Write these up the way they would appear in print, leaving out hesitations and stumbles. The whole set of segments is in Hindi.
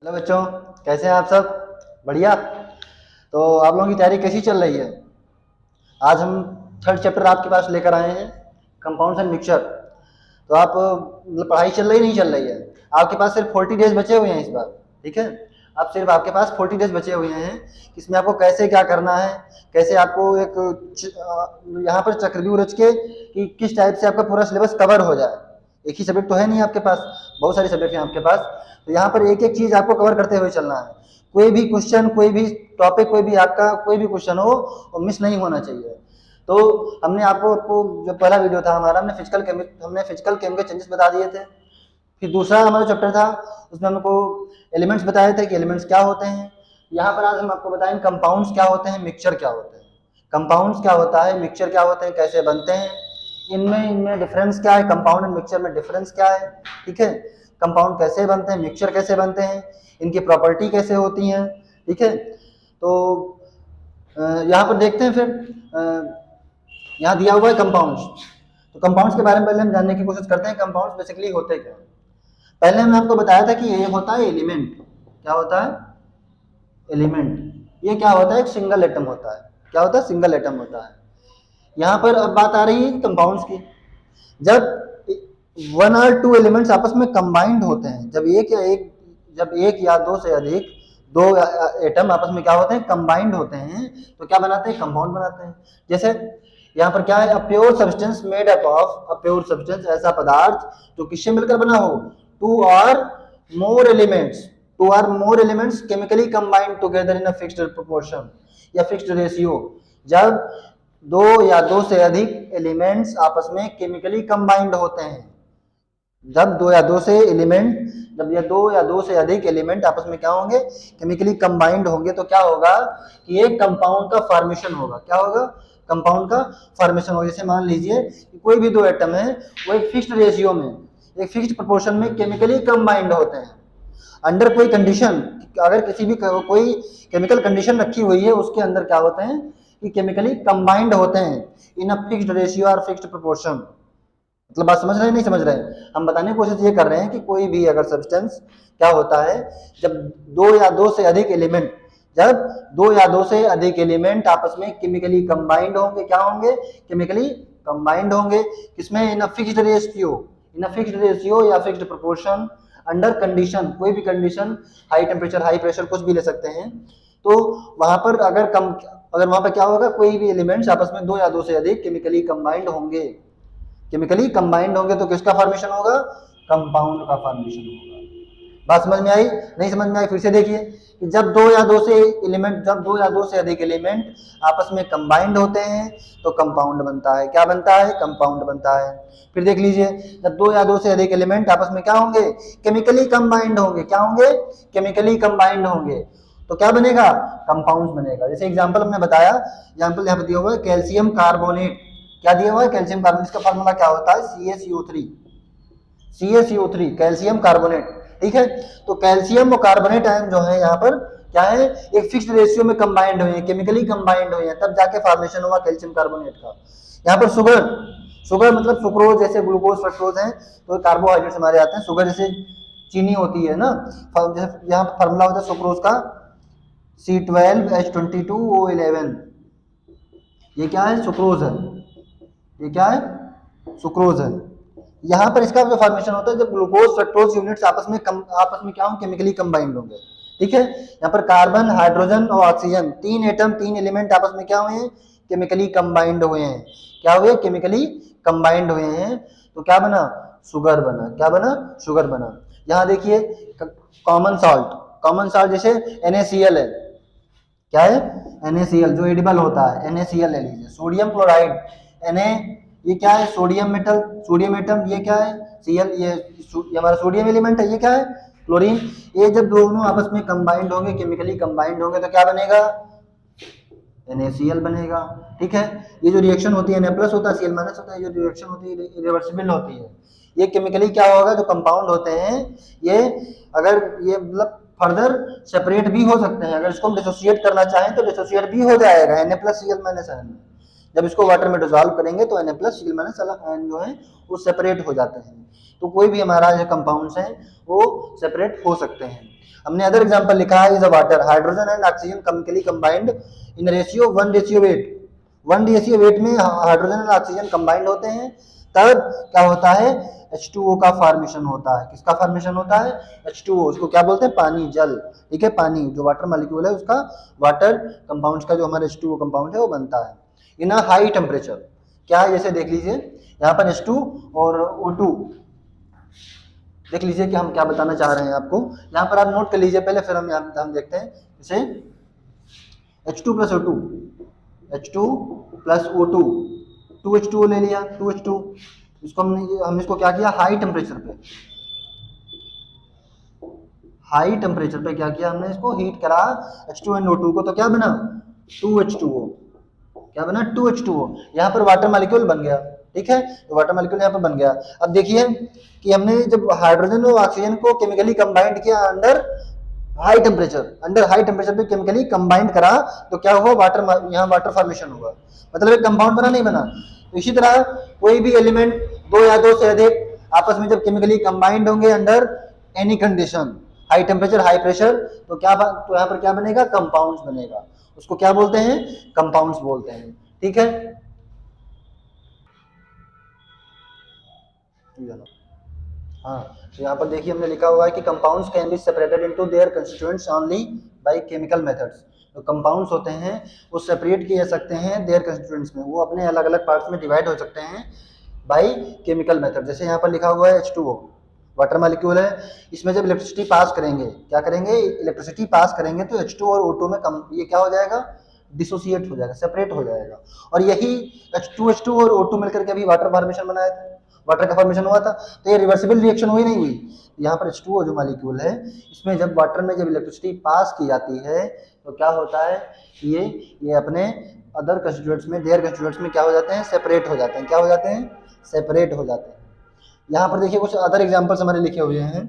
हेलो बच्चों, कैसे हैं आप सब? बढ़िया। तो आप लोगों की तैयारी कैसी चल रही है? आज हम थर्ड चैप्टर आपके पास लेकर आए हैं, कंपाउंड्स एंड मिक्सचर। तो आप मतलब पढ़ाई चल रही नहीं चल रही है? आपके पास सिर्फ 40 डेज बचे हुए हैं इस बार, ठीक है? अब सिर्फ आपके पास 40 डेज बचे हुए हैं। इसमें आपको कैसे क्या करना है, कैसे आपको यहाँ पर चक्रव्यूह रच के कि किस टाइप से आपका पूरा सिलेबस कवर हो जाए। एक ही सब्जेक्ट तो है नहीं आपके पास, बहुत सारे सब्जेक्ट हैं आपके पास। तो यहाँ पर एक एक चीज आपको कवर करते हुए चलना है। कोई भी क्वेश्चन, कोई भी टॉपिक, कोई भी आपका कोई भी क्वेश्चन हो वो मिस नहीं होना चाहिए। तो हमने आपको जो पहला वीडियो था हमारा, हमने फिजिकल केम के चेंजेस बता दिए थे। फिर दूसरा हमारा चैप्टर था, उसमें हमको एलिमेंट्स बताए थे कि एलिमेंट्स क्या होते हैं। यहाँ पर आज हम आपको बताएंगे कंपाउंड्स क्या होते हैं, मिक्सचर क्या होते हैं। कंपाउंड्स क्या होता है, मिक्सचर क्या होते हैं, कैसे बनते हैं, इनमें डिफरेंस क्या है, कंपाउंड एंड मिक्सचर में डिफरेंस क्या है, ठीक है? कंपाउंड कैसे बनते हैं, मिक्सचर कैसे बनते हैं, इनकी प्रॉपर्टी कैसे होती हैं, ठीक है? तो यहाँ पर देखते हैं फिर यहाँ दिया हुआ है कंपाउंड्स। तो कंपाउंड्स के बारे में पहले हम जानने की कोशिश करते हैं, कंपाउंड्स बेसिकली होते क्या हैं। पहले हमने आपको बताया था कि ये होता है एलिमेंट। क्या होता है? एलिमेंट। ये क्या होता है? एक सिंगल एटम होता है। क्या होता है? सिंगल एटम होता है। यहाँ पर अब बात आ रही है कंपाउंड्स की। जब वन और टू एलिमेंट्स आपस में कंबाइंड होते हैं, जब एक या दो से अधिक दो एटम आपस में क्या होते हैं? कंबाइंड होते हैं, तो क्या बनाते हैं? कंपाउंड बनाते हैं। जैसे यहाँ पर क्या है? A pure substance made up of, a pure substance ऐसा पदार्थ जो किससे मिलकर बना हो? टू और more elements chemically combined together in a fixed proportion या फिक्स्ड रेशियो। जब दो या दो से अधिक एलिमेंट्स आपस में केमिकली कंबाइंड होते हैं, जब दो या दो से अधिक एलिमेंट आपस में क्या होंगे? केमिकली कंबाइंड होंगे, तो क्या होगा कि एक कंपाउंड का फॉर्मेशन होगा। क्या होगा? कंपाउंड का फॉर्मेशन होगा। जैसे मान लीजिए कि कोई भी दो एटम है, वो एक फिक्स्ड रेशियो में, एक फिक्स्ड प्रोपोर्शन में केमिकली कंबाइंड होते हैं। अंडर कोई कंडीशन, अगर किसी भी कोई केमिकल कंडीशन रखी हुई है, उसके अंदर क्या होते हैं कि केमिकली कंबाइंड होते हैं इन अ फिक्स्ड रेशियो और फिक्स्ड प्रोपोर्शन। मतलब बात समझ रहे हैं नहीं समझ रहे हैं? हम बताने की कोशिश ये कर रहे हैं कि कोई भी अगर सब्सटेंस क्या होता है, जब दो या दो से अधिक एलिमेंट आपस में केमिकली कंबाइंड होंगे, क्या होंगे? केमिकली कंबाइंड होंगे। किसमें? इन अ फिक्स्ड रेशियो या फिक्स्ड प्रोपोर्शन, अंडर कंडीशन, कोई भी condition, high temperature, high pressure, कुछ भी ले सकते हैं। तो वहां पर अगर वहां पर क्या होगा? कोई भी एलिमेंट्स आपस में दो या दो से अधिक केमिकली कंबाइंड होंगे, तो किसका फॉर्मेशन होगा? कंपाउंड का फॉर्मेशन होगा। बात समझ में आई? नहीं समझ में आई? फिर से देखिए कि जब दो या दो से अधिक एलिमेंट आपस में कंबाइंड होते हैं तो कंपाउंड बनता है। क्या बनता है? कंपाउंड बनता है। फिर देख लीजिए, जब दो या दो से अधिक एलिमेंट आपस में क्या होंगे? केमिकली कंबाइंड होंगे। क्या होंगे? केमिकली कंबाइंड होंगे, तो क्या बनेगा? कंपाउंड बनेगा। जैसे एग्जांपल हमने बताया, एग्जांपल यहाँ पे दिया हुआ है कैल्शियम कार्बोनेट। क्या दिया हुआ है? Calcium carbonate. इसका फार्मूला क्या होता है? CaCO3, कैल्शियम कार्बोनेट, ठीक है? तो कैल्शियम और कार्बोनेट आयन जो है यहाँ पर क्या है? एक फिक्स्ड रेशियो में कंबाइंड हुए हैं, केमिकली कंबाइंड हुए हैं, तब जाके फॉर्मेशन हुआ कैल्शियम कार्बोनेट का। यहाँ पर शुगर मतलब सुक्रोज, जैसे ग्लूकोज फ्रक्टोज है, तो कार्बोहाइड्रेट्स हमारे आते हैं। शुगर जैसे चीनी होती है ना, जैसे यहाँ फार्मूला होता है सुक्रोज का C12H22O11। ये क्या है? सुक्रोज है। ये क्या है? सुक्रोज है। यहाँ पर इसका जो फॉर्मेशन होता है जब ग्लूकोज फ्रक्टोज यूनिट्स आपस में क्या होंगे? केमिकली कंबाइंड होंगे, ठीक है? यहाँ पर कार्बन, हाइड्रोजन और ऑक्सीजन, तीन एलिमेंट आपस में क्या हुए हैं? केमिकली कंबाइंड हुए हैं। क्या हुए? केमिकली कंबाइंड हुए हैं, तो क्या बना? शुगर बना। क्या बना? शुगर बना। यहाँ देखिए कॉमन सॉल्ट जैसे NaCl है। क्या है? NaCl जो एडिबल होता है, NaCl ले लीजिए। सोडियम क्लोराइड, Na, ये क्या है? Sodium atom. ये क्या है? Cl, ये हमारा सोडियम एलिमेंट है। ये क्या है? क्लोरीन। ये जब दोनों आपस में कंबाइंड होंगे, केमिकली कंबाइंड होंगे, तो क्या बनेगा? NaCl बनेगा, ठीक है? ये जो रिएक्शन होती है, Na प्लस होता है, Cl माइनस होता है, ये रिएक्शन होती है इरिवर्सिबल होती है। ये केमिकली क्या होगा? जो कंपाउंड होते हैं ये, अगर ये मतलब फर्दर सेपरेट भी हो सकते हैं। अगर इसको हम डिसोसिएट करना चाहें तो डिसोसिएट भी हो जाएगा, Na plus Cl minus ion. जब इसको वाटर में डिसॉल्व करेंगे तो Na plus Cl minus ion जो है वो सेपरेट हो जाते हैं। तो कोई भी हमारा जो कंपाउंड्स हैं वो सेपरेट हो सकते हैं। हमने अदर एग्जांपल लिखा है, is a water, hydrogen and oxygen chemically combined in ratio 1:8। 1:8 में हाइड्रोजन और ऑक्सीजन कंबाइंड होते हैं, तब क्या होता है, H2O का फॉर्मेशन होता है। किसका फॉर्मेशन होता है, H2O। उसको क्या बोलते हैं, पानी, जल, ठीक है, पानी जो वाटर मॉलिक्यूल है उसका, वाटर कंपाउंड्स का जो हमारा H2O कंपाउंड है वो बनता है इन अ हाई टेम्परेचर। क्या है, जैसे देख लीजिए यहाँ पर H2 और O2, देख लीजिए कि हम क्या बताना चाह रहे हैं आपको। यहाँ पर आप नोट कर लीजिए पहले, फिर हम देखते हैं। जैसे H2 plus O2, H2 plus O2, 2H2O ले लिया, 2H2, इसको हमने इसको क्या किया, हाई टेम्परेचर पे, हाई टेम्परेचर पे क्या किया हमने, इसको हीट करा H2 एंड O2 को, तो क्या बना 2H2O। क्या बना 2H2O। यहाँ पर वाटर मॉलिक्यूल बन गया, ठीक है, तो वाटर मॉलिक्यूल यहाँ पर बन गया। अब देखिए कि हमने जब हाइड्रोजन और ऑक्सीजन को केमिकली कंबाइंड किया अंडर हाई टेम्परेचर पे केमिकली कंबाइंड करा, तो क्या हुआ, वाटर, यहाँ वाटर फॉर्मेशन हुआ, मतलब एक कंपाउंड बना, नहीं बना। तो इसी तरह कोई भी एलिमेंट दो या दो से अधिक आपस में जब केमिकली कंबाइंड होंगे under any condition, high temperature high pressure, तो क्या, तो यहाँ पर क्या बनेगा, कंपाउंड्स बनेगा। उसको क्या बोलते हैं, कंपाउंड्स बोलते हैं, ठीक है। हाँ, तो यहाँ पर देखिए हमने लिखा हुआ है कि compounds can be separated into their constituents only by chemical methods. तो कंपाउंड्स होते हैं वो सेपरेट किए जा सकते हैं देयर कंस्टिट्यूएंट्स में, वो अपने अलग अलग पार्ट्स में डिवाइड हो सकते हैं बाय केमिकल मेथड। जैसे यहाँ पर लिखा हुआ है H2O, वाटर मॉलिक्यूल है, इसमें जब इलेक्ट्रिसिटी पास करेंगे, क्या करेंगे, इलेक्ट्रिसिटी पास करेंगे, तो H2 और O2 में ये क्या हो जाएगा, डिसोसिएट हो जाएगा, सेपरेट हो जाएगा। और यही H2 और O2 मिलकर के अभी वाटर फॉर्मेशन बनाया था, वाटर का फॉर्मेशन हुआ था। तो ये रिवर्सिबल रिएक्शन हुई नहीं हुई। यहाँ पर H2O जो मॉलिक्यूल है, इसमें जब वाटर में जब इलेक्ट्रिसिटी पास की जाती है, तो क्या होता है, ये अपने अदर कंस्टिट्यूएंट्स में, देयर कंस्टिट्यूएंट्स में क्या हो जाते हैं, सेपरेट हो जाते हैं। क्या हो जाते हैं, सेपरेट हो जाते हैं। यहाँ पर देखिए कुछ अदर एग्जांपल्स हमारे लिखे हुए हैं,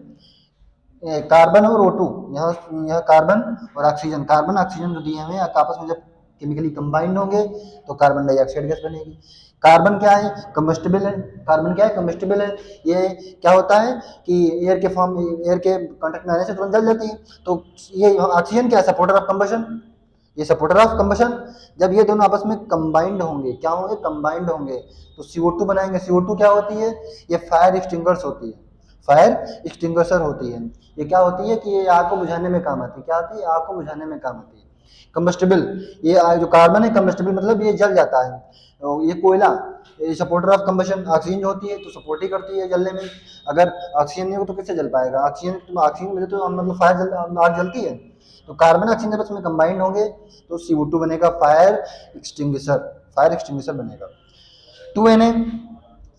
कार्बन और O2, यहाँ कार्बन और ऑक्सीजन, कार्बन ऑक्सीजन जो दिए हुए हैं आपस में जब केमिकली कंबाइंड होंगे तो कार्बन डाइऑक्साइड गैस बनेगी। कार्बन क्या है, कंबस्टिबल है, कार्बन क्या है, कंबस्टिबल है। ये क्या होता है कि एयर के कांटेक्ट में आने से तुरंत जल जाती है। तो ये ऑक्सीजन क्या है, सपोर्टर ऑफ कंबशन, ये सपोर्टर ऑफ कंबशन। जब ये दोनों आपस में कंबाइंड होंगे, क्या होंगे, कंबाइंड होंगे, तो CO2 बनाएंगे। CO2 क्या होती है, ये फायर एक्सटिंग्विशर होती है, फायर एक्सटिंग्विशर होती है। ये क्या होती है कि ये आग को बुझाने में काम आती है। क्या आती है, आग को बुझाने में काम आती है। कंबस्टिबल, ये जो कार्बन है, कंबस्टिबल मतलब ये जल जाता है। तो ये कोयला, ये सपोर्टर ऑफ कंबशन, ऑक्सीजन जो होती है तो सपोर्ट ही करती है जलने में। अगर ऑक्सीजन नहीं हो तो किससे जल पाएगा, ऑक्सीजन मिले तो मतलब फायर आग जलती है। तो कार्बन ऑक्सीजन जब इसमें कंबाइंड होंगे तो CO2 बनेगा, फायर एक्सटिंग्विशर बनेगा। 2Na,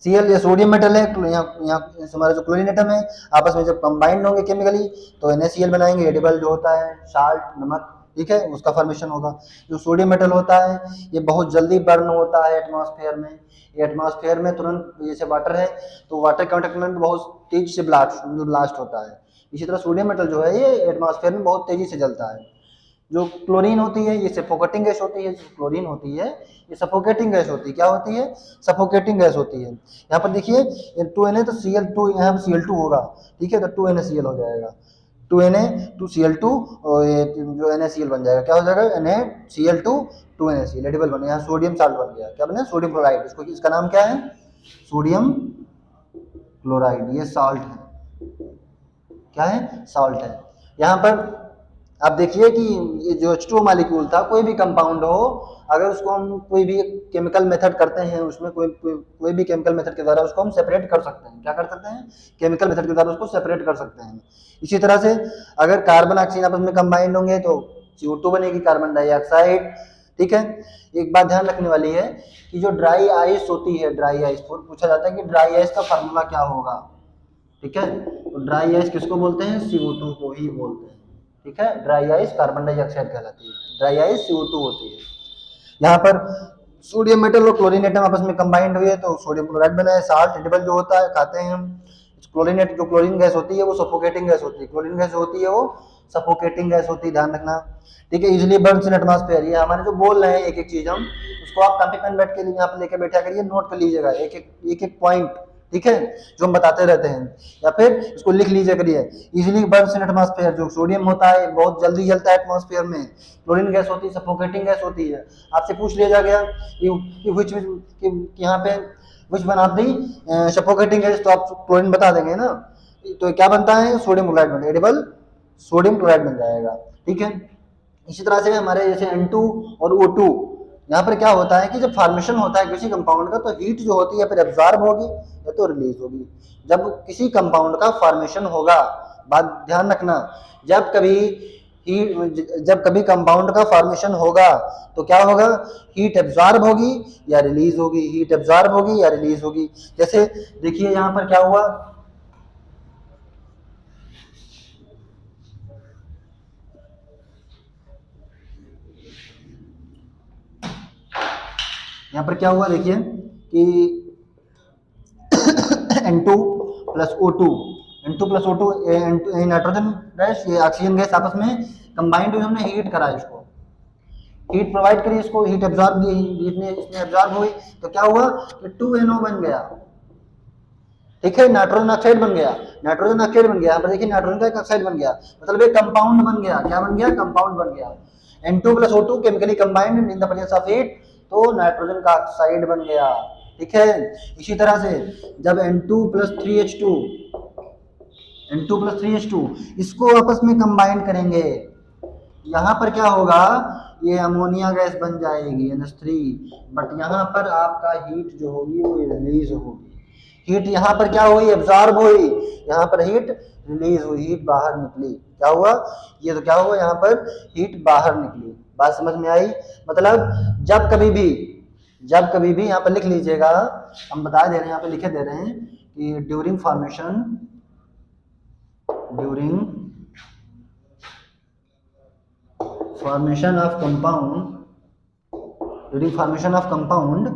Cl, ये सोडियम मेटल है, यहाँ हमारा जो क्लोरीन एटम है, आपस में जब कंबाइंड होंगे केमिकली तो NaCl बनाएंगे, एडिबल जो होता है, साल्ट, नमक, ठीक है, उसका फॉर्मेशन होगा। जो सोडियम मेटल होता है ये बहुत जल्दी बर्न होता है एटमॉस्फेयर में। ये एटमॉस्फेयर में तुरंत, जैसे वाटर है तो वाटर कांटेक्ट में बहुत तेजी से ब्लास्ट होता है। इसी तरह सोडियम मेटल जो है ये एटमॉस्फेयर में बहुत तेजी से जलता है। जो क्लोरीन होती है ये सफोकेटिंग गैस होती है, जो क्लोरीन होती है ये सफोकेटिंग गैस होती है। क्या होती है, सफोकेटिंग गैस होती है। यहाँ पर देखिए 2Na तो Cl2, यहाँ पर Cl2 होगा, ठीक है, तो 2NaCl हो जाएगा, 2Na 2Cl2 और ये जो NaCl बन जाएगा, क्या हो जाएगा, NaCl2 2NaCl, एडिबल बने। यहाँ सोडियम साल्ट बन गया, क्या बने, सोडियम क्लोराइड। इसका नाम क्या है, सोडियम क्लोराइड, ये साल्ट है, क्या है, साल्ट है। यहाँ पर आप देखिए कि ये जो H2O मॉलिक्यूल था, कोई भी कंपाउंड हो, अगर उसको हम कोई भी केमिकल मेथड करते हैं, उसमें कोई भी केमिकल मेथड के द्वारा उसको हम सेपरेट कर सकते हैं। क्या कर सकते हैं, केमिकल मेथड के द्वारा उसको सेपरेट कर सकते हैं। इसी तरह से अगर कार्बन ऑक्सीजन आपस में कंबाइंड होंगे तो CO2 बनेगी, कार्बन डाइऑक्साइड, ठीक है। एक बात ध्यान रखने वाली है कि जो ड्राई आइस होती है, ड्राई आइस पूछा जाता है कि ड्राई आइस का फार्मूला क्या होगा, ठीक है। तो ड्राई आइस किसको बोलते हैं, CO2 को ही बोलते हैं, ठीक है। ड्राई आइस कार्बन डाइऑक्साइड कहलाती है, ड्राई आइस CO2 होती है। यहाँ पर सोडियम मेटल और क्लोरीन एटम आपस में कंबाइंड हुए तो सोडियम क्लोराइड बना है। साल्ट एडिबल जो होता है, खाते हैं हम। जो क्लोरीन गैस होती है वो सफोकेटिंग गैस होती है, क्लोरीन गैस होती है वो सफोकेटिंग गैस होती है, ध्यान रखना, ठीक है। इजिली बर्न्स इन एटमॉस्फेयर, ये हमारे जो बोल रहे हैं एक एक चीज हम उसको आप कॉपी पेन बैठ के यहाँ पे लेके बैठा करिए, नोट कर लीजिएगा एक एक पॉइंट, ठीक है, जो हम बताते रहते हैं। या फिर इसको लिख लीजिए करिए, इजीली बर्न्स इन एटमॉस्फेयर, जो सोडियम होता है बहुत जल्दी जलता है एटमॉस्फेयर में। क्लोरीन गैस होती है सफोकेटिंग गैस होती है। आपसे पूछ लिया गया कि which यहाँ पे which one of the suffocating gas, तो आप क्लोरीन बता देंगे ना। तो क्या बनता है, सोडियम क्लोराइड बनता है, एडिबल सोडियम क्लोराइड बन जाएगा। ठीक है, इसी तरह से हमारे जैसे N2 और O2, यहाँ पर क्या होता है कि जब फॉर्मेशन होता है किसी कंपाउंड का, तो हीट जो होती है या फिर एब्जॉर्ब होगी या तो रिलीज होगी। जब किसी कंपाउंड का फॉर्मेशन होगा, बात ध्यान रखना, जब कभी कंपाउंड का फॉर्मेशन होगा तो क्या होगा, हीट एब्जॉर्ब होगी या रिलीज होगी, हीट एब्जॉर्ब होगी या रिलीज होगी। जैसे देखिए यहाँ पर क्या हुआ, यहाँ पर क्या हुआ देखिए कि N2 plus O2, nitrogen gas, ये ऑक्सीजन गैस आपस में कंबाइंड हुई, हमने हीट करा, इसको हीट प्रोवाइड करी, इसको हीट एब्जॉर्ब दी, इसने एब्जॉर्ब हुई, तो क्या हुआ कि 2NO बन गया। ठीक है, नाइट्रोजन ऑक्साइड बन गया, यहाँ पर देखिए नाइट्रोजन का ऑक्साइड बन गया, मतलब एक कंपाउंड बन गया। क्या बन गया, कंपाउंड बन गया। N2 plus O2 chemically combined in the presence of heat, तो नाइट्रोजन का ऑक्साइड बन गया। ठीक है, इसी तरह से जब N2 प्लस 3H2 इसको आपस में कंबाइन करेंगे, यहाँ पर क्या होगा, ये अमोनिया गैस बन जाएगी NH3, बट यहाँ पर आपका हीट जो होगी वो रिलीज होगी। हीट यहाँ पर क्या हुई, एब्जॉर्ब हुई, यहाँ पर हीट रिलीज हुई, हीट बाहर निकली। क्या हुआ, ये तो क्या हुआ, यहाँ पर हीट बाहर निकली। बात समझ में आई। मतलब जब कभी भी यहाँ पर लिख लीजिएगा, हम बता दे रहे हैं, यहाँ पे लिखे दे रहे हैं कि during formation of compound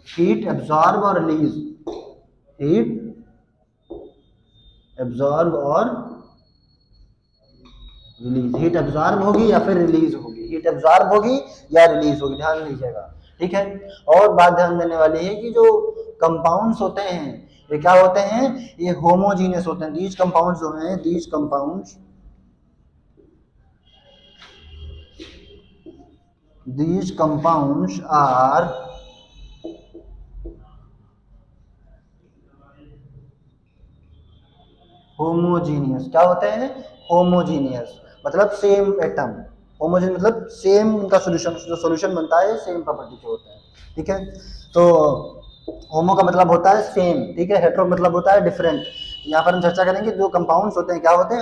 heat absorb और रिलीज, हीट एब्जॉर्ब होगी या फिर रिलीज होगी, ध्यान दीजिएगा। ठीक है, और बात ध्यान देने वाली है कि जो कंपाउंड्स होते हैं ये क्या होते हैं, ये होमोजीनियस होते हैं। दीज कंपाउंड्स जो हैं, दीज कंपाउंड्स आर होमोजीनियस। क्या होते हैं, होमोजीनियस, मतलब सेम एटम। होमोजीनियस मतलब सेम, उनका सॉल्यूशन बनता है सेम प्रॉपर्टी के होते हैं। ठीक है, तो होमो का मतलब होता है सेम, ठीक है, हेट्रो मतलब होता है डिफरेंट। यहाँ पर हम चर्चा करेंगे जो कंपाउंड्स होते हैं क्या होते हैं,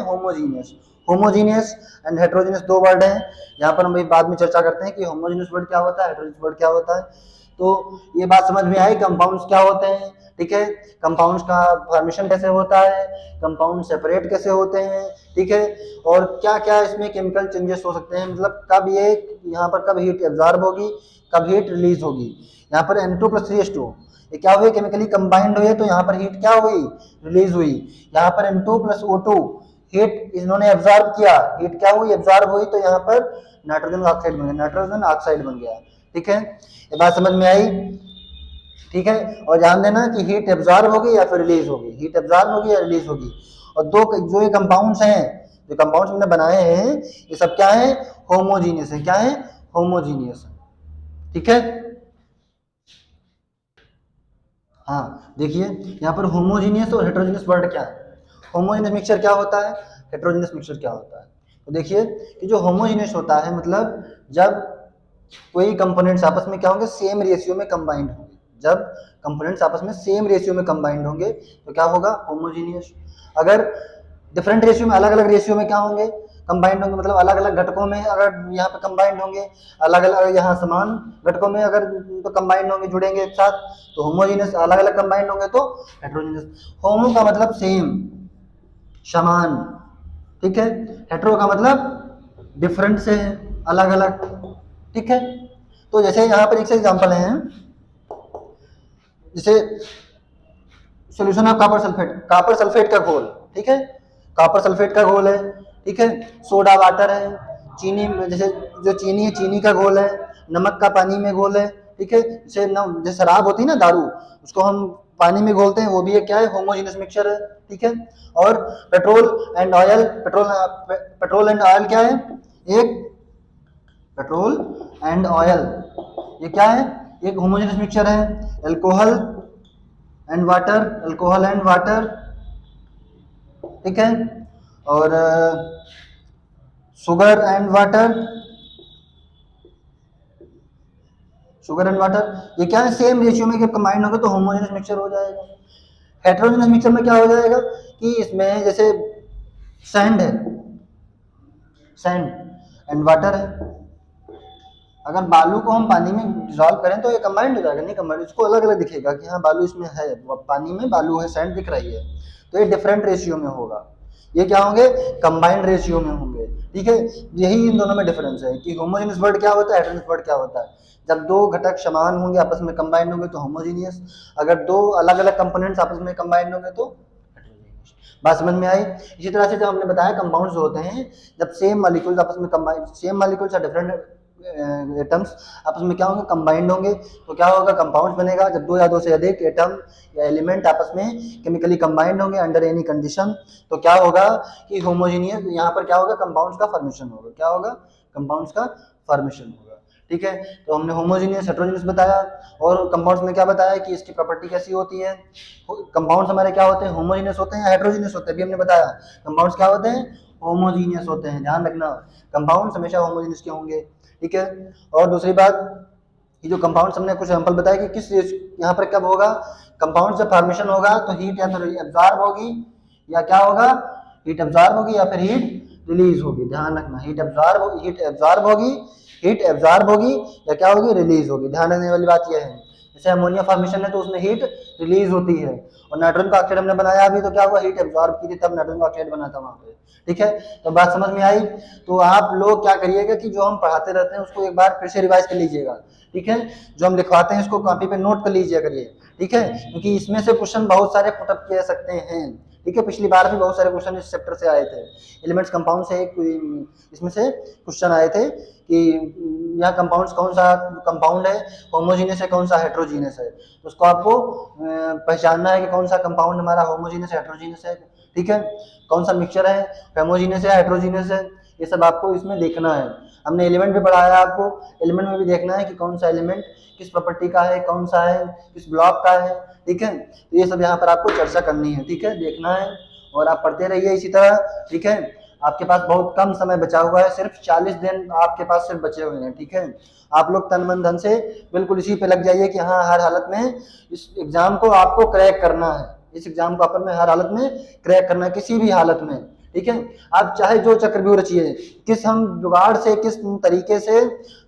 होमोजीनियस एंड हेट्रोजीनियस, दो वर्ड हैं। यहाँ पर हम बाद में चर्चा करते हैं कि होमोजीनियस वर्ड क्या होता है, हेट्रोजीनियस वर्ड क्या होता है। तो ये बात समझ में आई, कंपाउंड्स क्या होते हैं। ठीक है, कंपाउंड्स का फॉर्मेशन कैसे होता है, कंपाउंड सेपरेट कैसे होते हैं, ठीक है, और क्या क्या इसमें केमिकल चेंजेस हो सकते हैं, मतलब कब ये यहाँ पर कब हीट एब्जॉर्ब होगी, कब हीट रिलीज होगी। यहाँ पर N2 प्लस 3H2 ये क्या हुई, केमिकली कंबाइंड हुई, तो यहाँ पर हीट क्या हुई, रिलीज हुई। यहाँ पर N2 प्लस O2 हीट इन्होंने एब्जॉर्ब किया, हीट क्या हुई, एब्जॉर्ब हुई, तो यहाँ पर नाइट्रोजन ऑक्साइड बन गया। ठीक है, ये बात समझ में आई। ठीक है, और ध्यान देना कि हीट एब्जॉर्ब होगी या फिर रिलीज होगी, और जो ये कंपाउंड्स हैं, जो कंपाउंड्स हमने बनाए हैं, ये सब क्या है, होमोजीनियस है। क्या है, होमोजीनियस है। ठीक है, हाँ देखिए यहाँ पर होमोजीनियस और हेट्रोजीनियस वर्ड क्या है, होमोजीनियस मिक्सचर क्या होता है, हेट्रोजीनियस मिक्सचर क्या होता है। तो देखिए कि जो होमोजीनियस होता है, मतलब जब कोई कंपोनेंट्स आपस में क्या होंगे, सेम रेशियो में कंबाइंड होंगे। जब कंपोनेंट्स आपस में सेम रेशियो में कंबाइंड होंगे तो क्या होगा, होमोजीनियस। अगर डिफरेंट रेशियो में, अलग अलग रेशियो में क्या होंगे, कंबाइंड होंगे, मतलब अलग अलग घटकों में अगर यहाँ पे कंबाइंड होंगे, अलग अलग यहाँ समान घटकों में अगर तो कंबाइंड होंगे, जुड़ेंगे एक साथ, तो होमोजीनियस। अलग अलग कंबाइंड होंगे तो हेट्रोजीनियस। होमो का मतलब सेम, समान, ठीक है, हेट्रो का मतलब डिफरेंट से है, अलग अलग। ठीक है, तो जैसे यहाँ पर एक से एग्जांपल है, जैसे सॉल्यूशन ऑफ कॉपर सल्फेट का घोल, ठीक है, कॉपर सल्फेट का घोल है, ठीक है, सोडा वाटर है, चीनी, जैसे जो चीनी है, चीनी का घोल है, नमक का पानी में घोल है, ठीक है, जैसे शराब होती है ना, दारू, उसको हम पानी में घोलते हैं वो भी एक क्या है, होमोजेनियस मिक्सचर है, ठीक है। और petrol and oil, petrol and oil क्या है, एक पेट्रोल एंड ऑयल ये क्या है, एक होमोजेनियस मिक्सचर है। Alcohol and water, alcohol and water, ठीक है। और sugar and water, sugar and water ये क्या है, सेम रेशियो में जब कंबाइन होगा तो होमोजेनियस मिक्सचर हो जाएगा। हेटेरोजेनियस मिक्सचर में क्या हो जाएगा कि इसमें जैसे सैंड है, सैंड एंड वाटर है, अगर बालू को हम पानी में डिजॉल्व करें तो ये कंबाइंड हो जाएगा, नहीं कंबाइंड, इसको अलग अलग दिखेगा कि हाँ बालू इसमें है, पानी में बालू है, सैंड दिख रही है, तो ये डिफरेंट रेशियो में होगा, ये क्या होंगे, कंबाइंड रेशियो में होंगे, ठीक है। यही इन दोनों में डिफरेंस है कि होमोजेनियस वर्ड क्या होता है, हेटेरोजेनियस वर्ड क्या होता है। जब दो घटक समान होंगे आपस में कंबाइंड होंगे तो होमोजेनियस, अगर दो अलग अलग कंपोनेंट्स आपस में कंबाइंड होंगे तो हेटेरोजेनियस। बात समझ में आई। इसी तरह से जब हमने बताया कंपाउंड्स होते हैं जब सेम मॉलिक्यूल्स आपस में कंबाइंड, सेम मॉलिक्यूल्स या डिफरेंट एटम्स आपस में क्या होंगे, कंबाइंड होंगे, तो क्या होगा, कंपाउंड बनेगा। जब दो या दो से अधिक एटम या एलिमेंट आपस में केमिकली कंबाइंड होंगे अंडर एनी कंडीशन तो क्या होगा कि होमोजेनियस, यहाँ पर क्या होगा, कंपाउंड्स का फॉर्मेशन होगा, क्या होगा, कंपाउंड्स का फॉर्मेशन होगा, ठीक है। तो हमने होमोजेनियस हेटेरोजेनियस बताया और कंपाउंड्स में क्या बताया कि इसकी प्रॉपर्टी कैसी होती है। कंपाउंड्स हमारे क्या होते हैं, होमोजेनियस होते हैं या हेटेरोजेनियस होते हैं, अभी हमने बताया कंपाउंड्स क्या होते हैं, होमोजेनियस होते हैं, ध्यान रखना कंपाउंड्स हमेशा होमोजेनियस के होंगे, ठीक है। और दूसरी बात ये जो कंपाउंड्स हमने कुछ एग्जांपल बताया कि किस यहाँ पर कब होगा, कंपाउंड जब फॉर्मेशन होगा तो हीट या तो एब्जॉर्ब होगी या क्या होगा, हीट एब्जॉर्ब होगी या फिर हीट रिलीज होगी, ध्यान रखना, हीट एब्जॉर्ब होगी, हीट एब्जॉर्ब होगी या क्या होगी, रिलीज होगी, ध्यान रखने वाली बात यह है। जैसे अमोनिया फॉर्मेशन है तो उसमें हीट रिलीज होती है और नाइट्रोजन का ऑक्साइड हमने बनाया अभी तो क्या हुआ, हीट एब्जॉर्ब की थी तब नाइट्रोजन का ऑक्साइड बना था वहां पे, ठीक है। तो बात समझ में आई। तो आप लोग क्या करिएगा कि जो हम पढ़ाते रहते हैं उसको एक बार फिर से रिवाइज कर लीजिएगा, ठीक है। जो हम लिखवाते हैं इसको कॉपी पे नोट कर लीजिए करिए, ठीक है, क्योंकि इसमें से क्वेश्चन बहुत सारे पुटअप किए सकते हैं, ठीक है। पिछली बार भी बहुत सारे क्वेश्चन इस चैप्टर से आए थे, एलिमेंट्स कंपाउंड से एक इसमें से क्वेश्चन आए थे कि यहाँ कंपाउंड्स कौन सा कंपाउंड है, होमोजीनियस है कौन सा हेटेरोजीनियस है, तो उसको आपको पहचानना है कि कौन सा कंपाउंड हमारा होमोजीनियस हेटेरोजीनियस है, ठीक है, कौन सा मिक्सचर है, होमोजीनियस है हेटेरोजीनियस है, ये सब आपको इसमें देखना है। हमने एलिमेंट भी पढ़ाया आपको, एलिमेंट में भी देखना है कि कौन सा एलिमेंट किस प्रॉपर्टी का है, कौन सा है किस ब्लॉक का है, ठीक है। तो ये सब यहाँ पर आपको चर्चा करनी है, ठीक है, देखना है और आप पढ़ते रहिए इसी तरह, ठीक है। आपके पास बहुत कम समय बचा हुआ है, सिर्फ 40 दिन आपके पास सिर्फ बचे हुए हैं, ठीक है। आप लोग तन मन धन से बिल्कुल इसी पे लग जाइए कि हाँ हर हालत में इस एग्जाम को आपको क्रैक करना है, इस एग्जाम को अपन में हर हालत में क्रैक करना है, किसी भी हालत में, ठीक है। आप चाहे जो चक्रव्यूह रचिए, किस हम जुगाड़ से किस तरीके से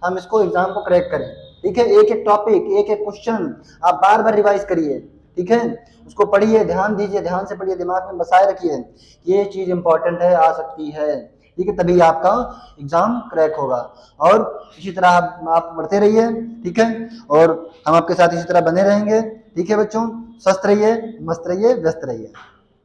हम इसको एग्जाम को क्रैक करें, ठीक है। एक एक टॉपिक एक एक क्वेश्चन आप बार बार रिवाइज करिए, ठीक है, उसको पढ़िए, ध्यान दीजिए, ध्यान से पढ़िए, दिमाग में बसाए रखिए ये चीज इंपॉर्टेंट है, आ सकती है, ठीक है, तभी आपका एग्जाम क्रैक होगा। और इसी तरह आप बढ़ते रहिए, ठीक है, और हम आपके साथ इसी तरह बने रहेंगे, ठीक है बच्चों, स्वस्थ रहिए, मस्त रहिए, व्यस्त रहिए।